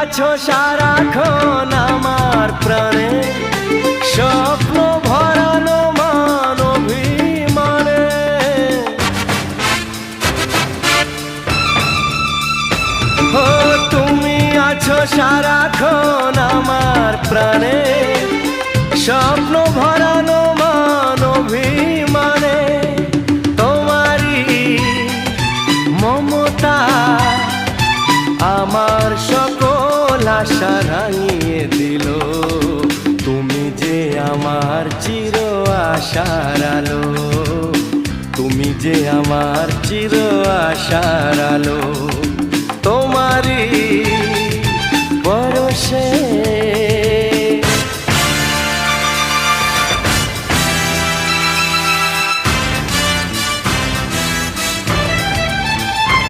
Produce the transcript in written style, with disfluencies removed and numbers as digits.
আছো সারাক্ষণ আমার প্রাণে, স্বপ্ন ভরানো মান অভিমানে। ও তুমি আছো সারাক্ষণ আমার প্রাণে, স্বপ্ন ভরানো মান অভিমানে। তোমারই মমতা আমার সকল আশা রাঙিয়ে দিল। তুমি যে আমার চির আশার আলো, তুমি যে আমার চির আশার আলো।